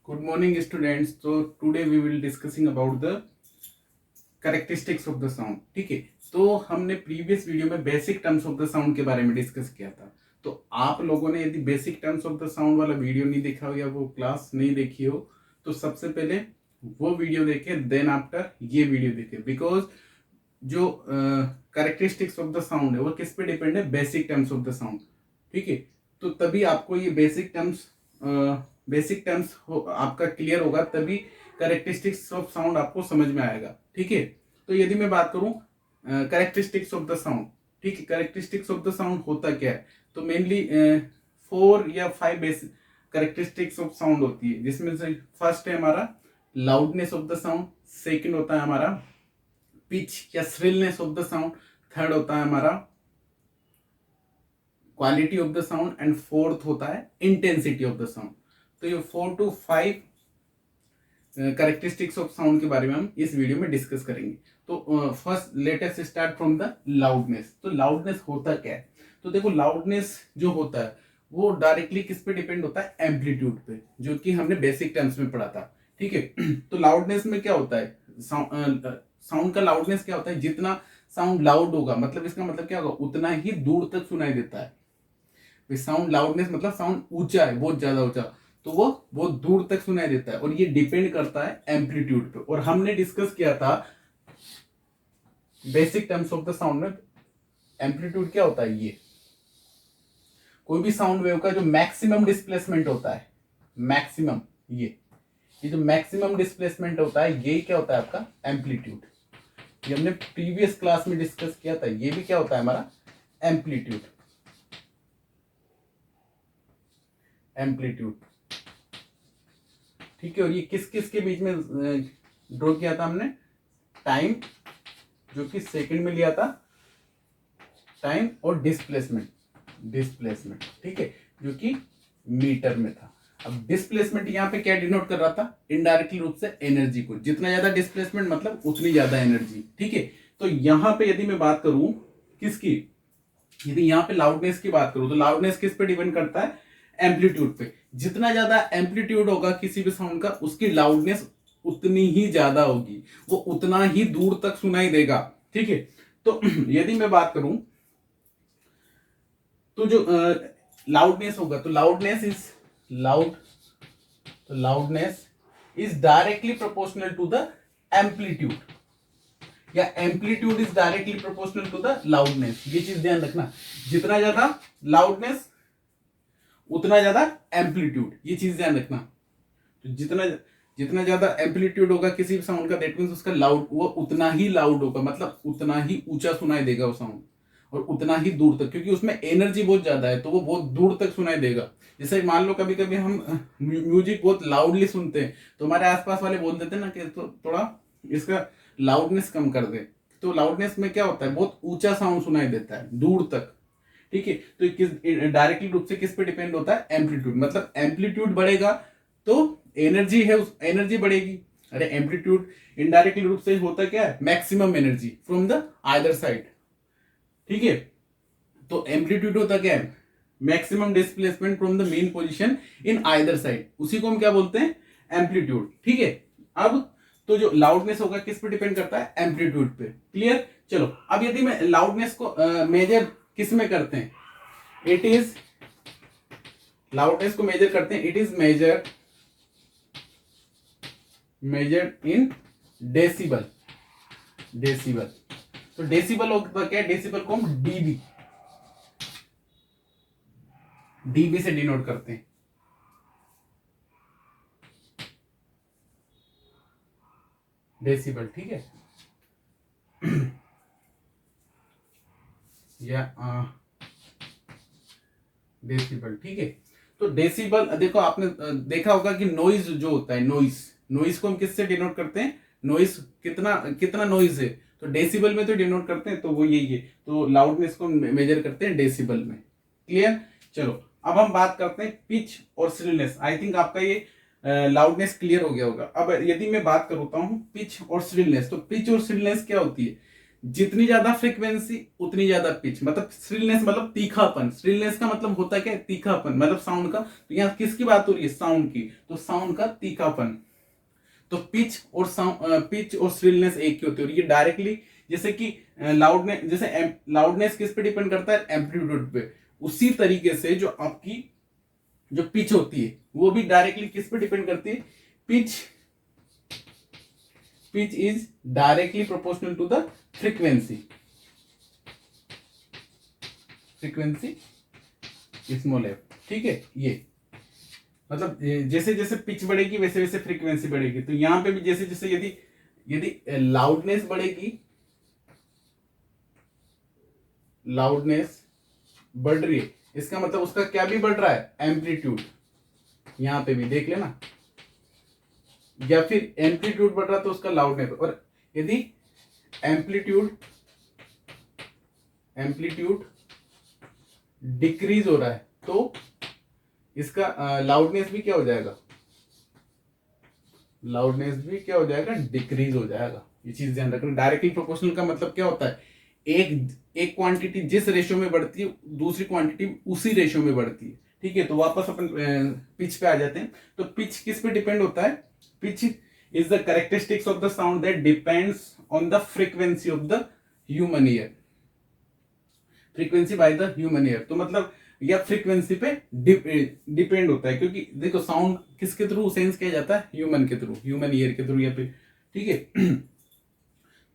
Good morning, students. So today we will discussing about the characteristics of the sound. ठीक है, तो हमने previous video में basic terms of the sound के बारे में डिस्कस किया था। तो आप लोगों ने यदि basic terms of the sound वाला वीडियो नहीं देखा हो या वो क्लास नहीं देखी हो तो सबसे पहले वो वीडियो देखे, देन आफ्टर ये वीडियो देखे। बिकॉज जो कैरेक्टरिस्टिक्स ऑफ द साउंड है वो किस पे डिपेंड है? Basic terms of the sound. ठीक है, तो तभी आपको ये बेसिक टर्म्स आपका क्लियर होगा, तभी कैरेक्टरिस्टिक्स ऑफ साउंड आपको समझ में आएगा। ठीक है, तो यदि मैं बात करूं कैरेक्टरिस्टिक्स ऑफ द साउंड, ठीक है, कैरेक्टरिस्टिक्स ऑफ द साउंड होता क्या है? तो मेनली 4 या 5 बेसिक कैरेक्टरिस्टिक्स ऑफ साउंड होती है, जिसमें से फर्स्ट है हमारा loudness of the sound, second होता है हमारा पिच या shrillness of the sound, third होता है हमारा quality of the sound and fourth होता है इंटेंसिटी ऑफ द साउंड। तो ये 4 to 5 कैरेक्टरिस्टिक्स ऑफ साउंड के बारे में हम इस वीडियो में डिस्कस करेंगे। तो first let us start from the loudness. तो लाउडनेस होता क्या है? तो देखो, लाउडनेस जो होता है वो डायरेक्टली किस पे डिपेंड होता है? एम्पलीट्यूड पे, जो कि हमने बेसिक टर्म्स में पढ़ा था। ठीक है, तो लाउडनेस में क्या होता है? साउंड का लाउडनेस क्या होता है? जितना साउंड लाउड होगा, मतलब इसका मतलब क्या होगा? उतना ही दूर तक सुनाई देता है। साउंड लाउडनेस मतलब साउंड ऊंचा है, बहुत ज्यादा ऊंचा, तो वो बहुत दूर तक सुनाई देता है, और ये डिपेंड करता है एम्पलीट्यूड पे। और हमने डिस्कस किया था basic terms of the sound में, एम्पलीट्यूड क्या होता है? ये कोई भी साउंड वेव का जो मैक्सिमम डिस्प्लेसमेंट होता है, मैक्सिमम, ये जो मैक्सिमम डिस्प्लेसमेंट होता है, ये क्या होता है? आपका एम्पलीट्यूड। ये हमने प्रीवियस क्लास में डिस्कस किया था। ये भी क्या होता है? हमारा एम्पलीट्यूड। एम्पलीट्यूड, ठीक है। और ये किस किस के बीच में ड्रॉ किया था हमने? टाइम, जो कि सेकंड में लिया था, टाइम, और डिस्प्लेसमेंट, ठीक है, जो कि मीटर में था। अब डिस्प्लेसमेंट यहाँ पे क्या डिनोट कर रहा था? इनडायरेक्टली रूप से एनर्जी को। जितना ज्यादा डिस्प्लेसमेंट मतलब उतनी ज्यादा एनर्जी। ठीक है, तो यहाँ पे यदि मैं बात करूं किसकी, यदि यहाँ पे लाउडनेस की बात करूं, तो लाउडनेस किस पे डिपेंड करता है? एम्पलीट्यूड पे। जितना ज्यादा एम्पलीट्यूड होगा किसी भी साउंड का, उसकी लाउडनेस उतनी ही ज्यादा होगी, वो उतना ही दूर तक सुनाई देगा। ठीक है, तो यदि मैं बात करूं तो जो लाउडनेस होगा, तो loudness is directly proportional to the amplitude, या amplitude is directly proportional to the loudness. ये चीज ध्यान रखना, जितना ज्यादा लाउडनेस उतना ज्यादा एम्पलीट्यूड, ये चीज ध्यान रखना। तो जितना जितना ज्यादा एम्पलीट्यूड होगा किसी भी साउंड का, दैट मींस उसका लाउड, वो उतना ही लाउड होगा, मतलब उतना ही ऊंचा सुनाई देगा वो साउंड, और उतना ही दूर तक, क्योंकि उसमें एनर्जी बहुत ज्यादा है, तो वो बहुत दूर तक सुनाई देगा। जैसे मान लो कभी कभी हम म्यूजिक बहुत लाउडली सुनते हैं, तो हमारे आसपास वाले बोल देते हैं ना कि तो थोड़ा इसका लाउडनेस कम कर दे। तो लाउडनेस में क्या होता है? बहुत ऊंचा साउंड सुनाई देता है दूर तक। ठीक है, तो किस डायरेक्टली रूप से किस पे डिपेंड होता है? एम्पलीट्यूड। मतलब एम्पलीट्यूड बढ़ेगा तो एनर्जी है, उस एनर्जी बढ़ेगी। अरे एम्पलीट्यूड इनडायरेक्टली रूप से होता क्या है? Maximum energy from the either side. ठीक है, तो एम्पलीट्यूड होता क्या है? Maximum displacement from the main position in either side, उसी को हम क्या बोलते हैं? एम्पलीट्यूड। ठीक है, अब तो जो लाउडनेस होगा किस पे डिपेंड करता है? एम्पलीट्यूड पे। क्लियर? चलो, अब यदि मैं लाउडनेस को मेजर किस में करते हैं? इट इज, लाउडनेस को मेजर करते हैं, it is measured in decibel. तो डेसिबल होता क्या है? डेसिबल को हम डीबी से डिनोट करते हैं। डेसिबल, ठीक है, या डेसिबल। ठीक है, तो डेसिबल, देखो आपने देखा होगा कि नॉइज जो होता है, नॉइज को हम किससे डिनोट करते हैं? नॉइज कितना कितना नॉइज है, तो डेसिबल में तो डिनोट करते हैं, तो वो यही है। तो लाउडनेस को मेजर करते हैं डेसिबल में। क्लियर? चलो, अब हम बात करते हैं पिच और श्रिलनेस। आई थिंक आपका ये लाउडनेस क्लियर हो गया होगा। अब यदि मैं बात करता हूं पिच और श्रिलनेस, तो पिच और श्रिलनेस क्या होती है? जितनी ज्यादा फ्रीक्वेंसी उतनी ज्यादा पिच, मतलब श्रिलनेस मतलब तीखापन। श्रिलनेस का मतलब होता है क्या, तीखापन मतलब साउंड का। तो यहाँ किसकी बात हो रही है, साउंड की, तो साउंड का तीखापन। तो पिच और साउंड, पिच और श्रिलनेस एक ही होती है। और ये डायरेक्टली जैसे कि लाउडनेस, जैसे लाउडनेस किस पे डिपेंड करता है, एम्पलीट्यूड पे, उसी तरीके से जो आपकी जो पिच होती है वो भी डायरेक्टली किस पे डिपेंड करती है, pitch. Pitch is directly proportional to the frequency. Frequency small F, ठीक है। ये मतलब जैसे जैसे पिच बढ़ेगी वैसे वैसे फ्रीक्वेंसी बढ़ेगी। तो यहां पे भी जैसे जैसे यदि यदि लाउडनेस बढ़ेगी, लाउडनेस बढ़ रही है, इसका मतलब उसका क्या भी बढ़ रहा है, एम्पलीट्यूड। यहां पे भी देख लेना, या फिर एम्पलीट्यूड बढ़ रहा तो उसका लाउडनेस। और यदि एम्पलीट्यूड एम्पलीट्यूड डिक्रीज हो रहा है तो इसका लाउडनेस भी क्या हो जाएगा, लाउडनेस भी क्या हो जाएगा, डिक्रीज हो जाएगा। ये चीज ध्यान रखना। डायरेक्टली प्रोपोर्शनल का मतलब क्या होता है, एक क्वांटिटी जिस रेशियो में बढ़ती है दूसरी क्वांटिटी उसी रेशियो में बढ़ती है, ठीक है। तो वापस अपन पिच पे आ जाते हैं। तो पिच किस पे डिपेंड होता है, pitch is the characteristics of the sound that depends on the frequency of the human ear. Frequency by the human ear, तो मतलब या फ्रीक्वेंसी पे डिपेंड होता है, क्योंकि देखो साउंड किसके थ्रू सेंस किया जाता है, ह्यूमन के थ्रू, ह्यूमन ईयर के थ्रू, या फिर, ठीक है।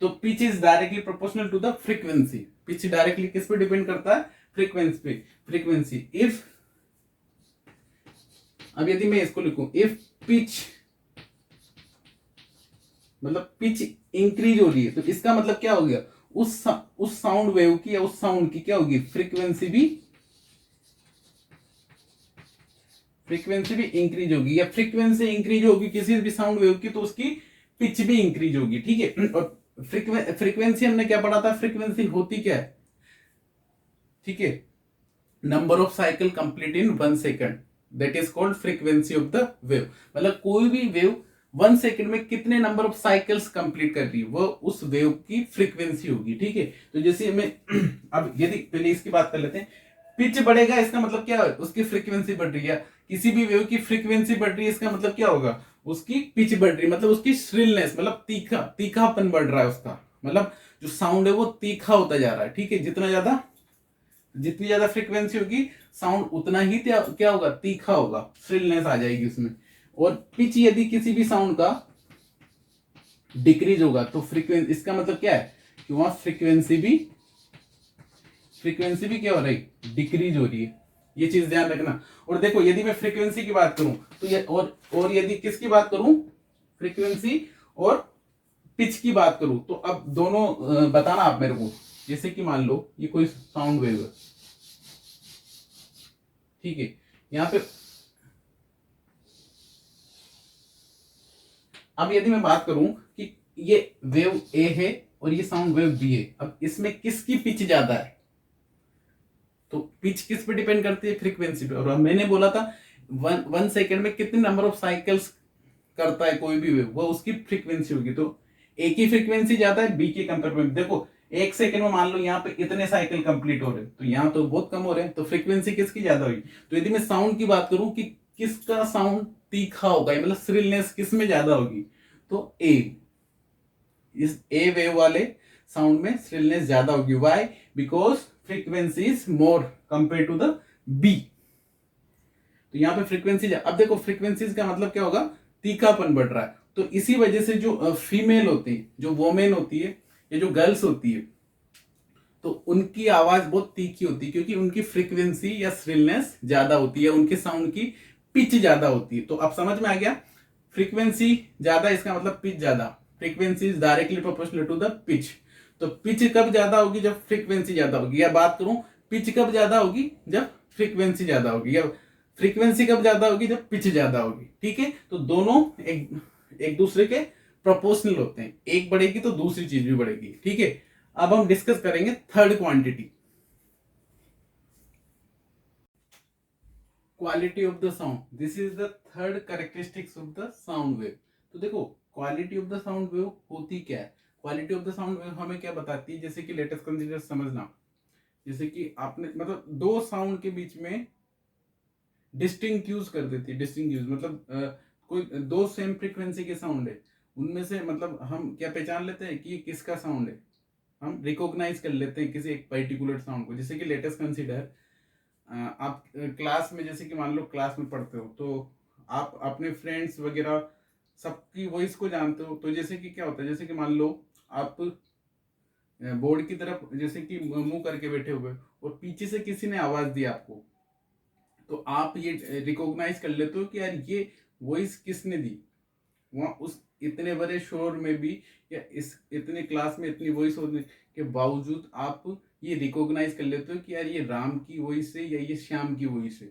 तो pitch is directly proportional to the frequency. Pitch directly किस पे डिपेंड करता है, फ्रीक्वेंसी पे। फ्रीक्वेंसी इफ, अब यदि मैं इसको लिखूं, इफ पिच मतलब पिच इंक्रीज हो रही है, तो इसका मतलब क्या हो गया, उस साउंड वेव की या उस साउंड की क्या होगी, फ्रीक्वेंसी भी इंक्रीज होगी। या फ्रीक्वेंसी इंक्रीज होगी किसी भी साउंड वेव की तो उसकी पिच भी इंक्रीज होगी, ठीक है। और फ्रीक्वेंसी हमने क्या पढ़ा था, फ्रीक्वेंसी होती क्या है, ठीक है, number of cycle complete in 1 second, that is called frequency of the wave. मतलब कोई भी वेव 1 सेकंड में कितने नंबर ऑफ साइकिल्स कंप्लीट कर रही है वो उस वेव की फ्रीक्वेंसी होगी, ठीक है। तो जैसे हमें अब यदि पहले इसकी बात कर लेते हैं, पिच बढ़ेगा इसका मतलब क्या है, उसकी फ्रीक्वेंसी बढ़ रही है। किसी भी वेव की फ्रीक्वेंसी बढ़ रही है इसका मतलब क्या होगा, उसकी पिच बढ़ रही है, मतलब उसकी श्रिलनेस मतलब तीखापन बढ़ रहा है उसका, मतलब जो साउंड है वो तीखा होता जा रहा है, ठीक है। जितनी ज्यादा फ्रीक्वेंसी होगी साउंड उतना ही क्या होगा, तीखा होगा, श्रिलनेस आ जाएगी उसमें। और पिच यदि किसी भी साउंड का डिक्रीज होगा तो फ्रीक्वेंसी, इसका मतलब क्या है कि वहां फ्रीक्वेंसी भी क्या हो रही, डिक्रीज हो रही है। ये चीज ध्यान रखना। और देखो यदि मैं फ्रीक्वेंसी की बात करूं तो ये, और यदि किसकी बात करूं, फ्रीक्वेंसी और पिच की बात करूं, तो अब दोनों बताना आप मेरे को। जैसे कि मान लो ये कोई साउंड वेव है, ठीक है, यहां पे अब यदि मैं बात करूं कि ये वेव ए है और ये साउंड वेव बी है, अब इसमें किसकी पिच ज्यादा है, तो पिच किस पे डिपेंड करती है, फ्रीक्वेंसी पे। और मैंने बोला था 1 सेकेंड में कितने नंबर ऑफ साइकिल्स करता है कोई भी वेव, वो उसकी फ्रीक्वेंसी होगी। तो ए की फ्रीक्वेंसी ज्यादा है बी के कंपेयर में। देखो 1 सेकेंड में मान लो यहाँ पे इतने साइकिल कंप्लीट हो रहे हैं, तो यहाँ तो बहुत कम हो रहे हैं, तो फ्रीक्वेंसी किसकी ज्यादा होगी। तो यदि मैं साउंड की बात करूं कि किसका साउंड तीखा होगा, मतलब श्रिलनेस किस में ज्यादा होगी, तो ए, इस ए वेव वाले साउंड में श्रिलनेस ज्यादा होगी। Why, because frequency is more compare to the B. तो यहाँ पे फ्रीक्वेंसी, अब देखो फ्रीक्वेंसीज का मतलब क्या होगा, तीखापन बढ़ रहा है। तो इसी वजह से जो फीमेल होती है, जो वोमेन होती है या जो गर्ल्स होती है, तो उनकी आवाज बहुत तीखी होती है, क्योंकि उनकी फ्रीक्वेंसी या श्रिलनेस ज्यादा होती है, उनके साउंड की पिच ज्यादा होती है। तो अब समझ में आ गया, फ्रीक्वेंसी ज्यादा इसका मतलब पिच ज्यादा। Frequency is directly proportional to the pitch. तो पिच कब ज्यादा होगी, जब फ्रीक्वेंसी ज्यादा होगी। या बात करूं, पिच कब ज्यादा होगी, जब फ्रीक्वेंसी ज्यादा होगी। या फ्रीक्वेंसी कब ज्यादा होगी, जब पिच ज्यादा होगी, ठीक है। तो दोनों एक दूसरे के प्रोपोर्शनल होते हैं, एक बढ़ेगी तो दूसरी चीज भी बढ़ेगी, ठीक है। अब हम डिस्कस करेंगे third quantity, quality of the sound. This is the third characteristics of the sound wave. तो देखो quality of the sound wave होती क्या है, quality of the sound wave हमें क्या बताती है, जैसे कि लेटेस्ट कंसीडर समझना, जैसे कि आपने मतलब दो साउंड के बीच में डिस्टिंक्ट यूज कर देती है। डिस्टिंक्ट यूज मतलब कोई दो सेम फ्रीक्वेंसी के साउंड है, उनमें से मतलब हम क्या पहचान लेते हैं कि ये किसका साउंड है, हम रिकॉग्नाइज कर लेते हैं किसी एक पर्टिकुलर साउंड को। जैसे कि लेटेस्ट कंसीडर, आप क्लास में जैसे कि मान लो क्लास में पढ़ते हो, तो आप अपने फ्रेंड्स वगैरह सबकी वॉइस को जानते हो। तो जैसे कि क्या होता है, जैसे कि मान लो आप बोर्ड की तरफ जैसे कि मुंह करके बैठे हुए और पीछे से किसी ने आवाज दी आपको, तो आप ये रिकॉग्नाइज कर लेते हो कि यार ये वॉइस किसने दी। वहां उस इतने बड़े शोर में भी या इस इतने क्लास में इतनी वॉइस होने के बावजूद आप ये रिकॉग्नाइज कर लेते हो कि यार ये राम की वॉइस है या ये श्याम की वॉइस है।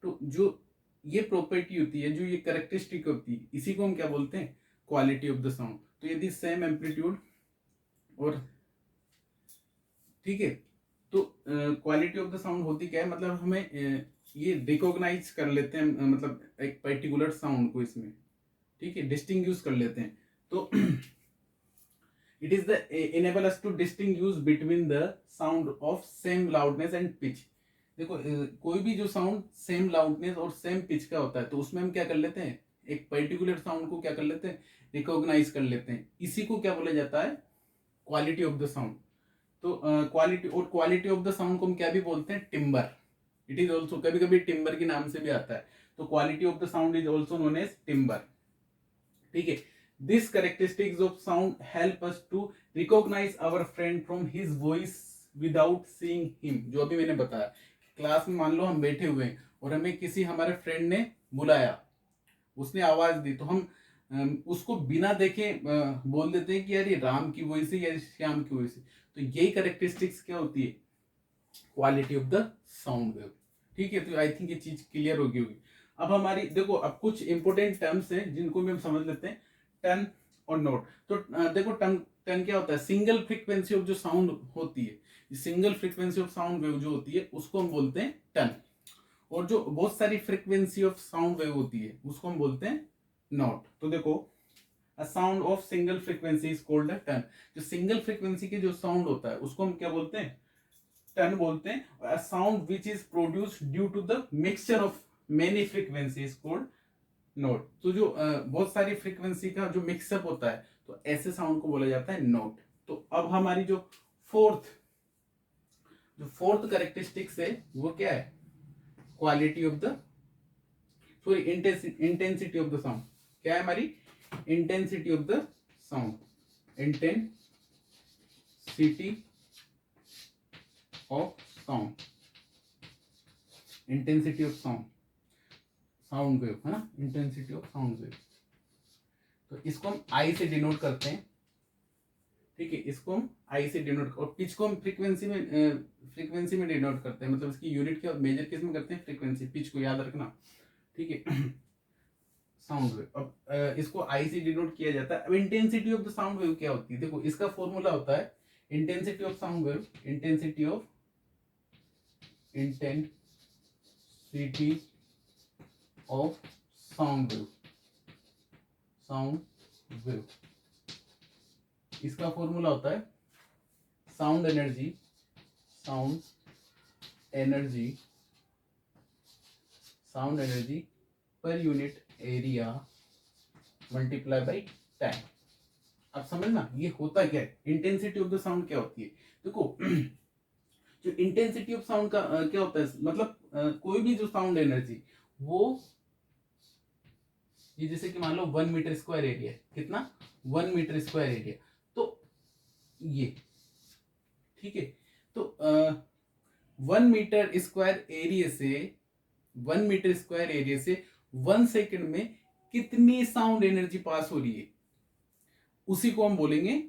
तो जो ये प्रॉपर्टी होती है, जो ये करेक्टरिस्टिक होती है, इसी को हम क्या बोलते हैं, क्वालिटी ऑफ द साउंड। तो यदि सेम एम्पलीट्यूड और ठीक है, तो क्वालिटी ऑफ द साउंड होती क्या है, मतलब हमें ये रिकॉग्नाइज कर लेते हैं, मतलब एक पर्टिकुलर साउंड को इसमें, ठीक है, डिस्टिंग्विश कर लेते हैं। तो it is the enable us to distinguish between the sound of same loudness and pitch। देखो कोई भी जो साउंड सेम लाउडनेस और सेम पिच का होता है, तो उसमें हम क्या कर लेते हैं, एक पर्टिकुलर साउंड को क्या कर लेते हैं, रिकॉग्नाइज कर लेते हैं। इसी को क्या बोला जाता है, क्वालिटी ऑफ द साउंड। तो क्वालिटी और क्वालिटी ऑफ द साउंड को हम क्या भी बोलते हैं, टिम्बर। इट इज ऑल्सो कभी कभी टिम्बर के नाम से भी आता है। तो quality of the sound is also known as timbre, ठीक है। This characteristics of sound help us to recognise our friend from his voice without seeing him. जो अभी मैंने बताया, क्लास में मान लो हम बैठे हुए हैं और हमें किसी हमारे फ्रेंड ने बुलाया, उसने आवाज दी, तो हम उसको बिना देखे बोल देते हैं कि यार ये राम की वॉइस है या श्याम की वॉइस है। तो यही कैरेक्टरिस्टिक्स क्या होती है, quality of the sound wave, ठीक है। तो आई थिंक ये चीज क्लियर होगी होगी। अब हमारी देखो, अब कुछ इंपोर्टेंट टर्म्स हैं जिनको भी हम समझ लेते हैं, टन और नोट। तो देखो टन टन क्या होता है, सिंगल फ्रीक्वेंसी ऑफ जो साउंड होती है, single frequency of sound wave जो होती है उसको हम बोलते हैं टन। और जो बहुत सारी फ्रीक्वेंसी ऑफ साउंड वेव होती है उसको हम बोलते हैं नोट। तो देखो, a sound of single frequency is called a tone. जो सिंगल फ्रीक्वेंसी के जो साउंड होता है उसको हम क्या बोलते हैं, टन बोलते हैं। A sound which is produced due to the mixture of many frequency is called note. तो जो बहुत सारी फ्रीक्वेंसी का जो मिक्सअप होता है, तो ऐसे साउंड को बोला जाता है नोट। तो अब हमारी जो फोर्थ कैरेक्टरिस्टिक्स है वो क्या है, quality of the sorry intensity of the sound. क्या है हमारी, intensity of the sound, intensity of sound, intensity of sound, sound wave है ना, इंटेंसिटी ऑफ साउंड वेव। तो इसको हम आई से डिनोट करते हैं, ठीक है, इसको हम आई से डिनोट, और पिच को हम फ्रीक्वेंसी में डिनोट करते हैं। मतलब इसकी यूनिट क्या मेजर किस में करते हैं, फ्रीक्वेंसी, पिच को याद रखना, ठीक है। साउंड वेव, अब इसको आई से डिनोट किया जाता है। अब intensity of the sound wave क्या होती है, देखो इसका फॉर्मूला होता है intensity of sound wave, intensity of sound wave, इसका फॉर्मूला होता है sound energy per unit area multiply by time. अब समझना ये होता क्या है, इंटेंसिटी ऑफ द साउंड क्या होती है। देखो जो इंटेंसिटी ऑफ साउंड का क्या होता है, मतलब कोई भी जो साउंड एनर्जी, वो ये जैसे कि मान लो 1 मीटर स्क्वायर एरिया, कितना, 1 मीटर स्क्वायर एरिया, तो ये ठीक है। तो 1 मीटर स्क्वायर एरिया से 1 सेकंड में कितनी साउंड एनर्जी पास हो रही है, उसी को हम बोलेंगे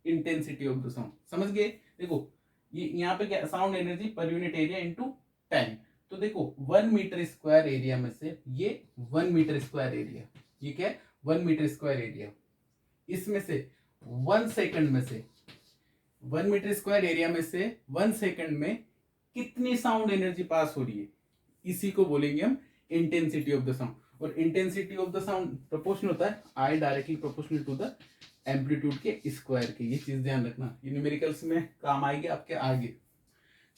इंटेंसिटी ऑफ द साउंड। समझ गए। देखो ये यहाँ पे क्या, sound energy per unit area into time. तो देखो 1 मीटर स्क्वायर एरिया में से ये 1 मीटर स्क्वायर एरिया, ये क्या है, 1 मीटर स्क्वायर एरिया, इसमें से 1 सेकंड में से 1 मीटर स्क्वायर एरिया में से 1 सेकंड में कितनी साउंड एनर्जी पास हो रही है, इसी को बोलेंगे हम इंटेंसिटी ऑफ द साउंड, और intensity of the sound proportional होता है I directly proportional to the amplitude के स्क्वायर के। ये चीज ध्यान रखना, ये न्यूमेरिकल्स में काम आएगी आपके आगे।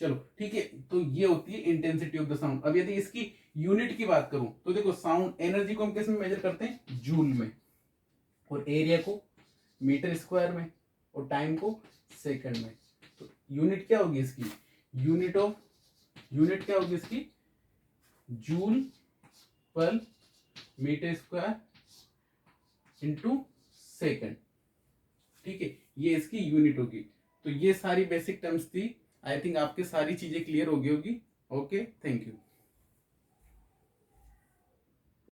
चलो ठीक है, तो ये होती है इंटेंसिटी ऑफ द साउंड। अब यदि इसकी यूनिट की बात करूं तो देखो, साउंड एनर्जी को हम किस में मेजर करते हैं, जूल में, और एरिया को मीटर स्क्वायर में, और टाइम को सेकंड में। तो यूनिट क्या होगी इसकी, यूनिट क्या होगी इसकी, जूल पर मीटर स्क्वायर इंटू सेकंड। ठीक है, ये इसकी यूनिट होगी। तो ये सारी बेसिक टर्म्स थी, आई थिंक आपके सारी चीजें क्लियर हो गई होगी। Okay, thank you.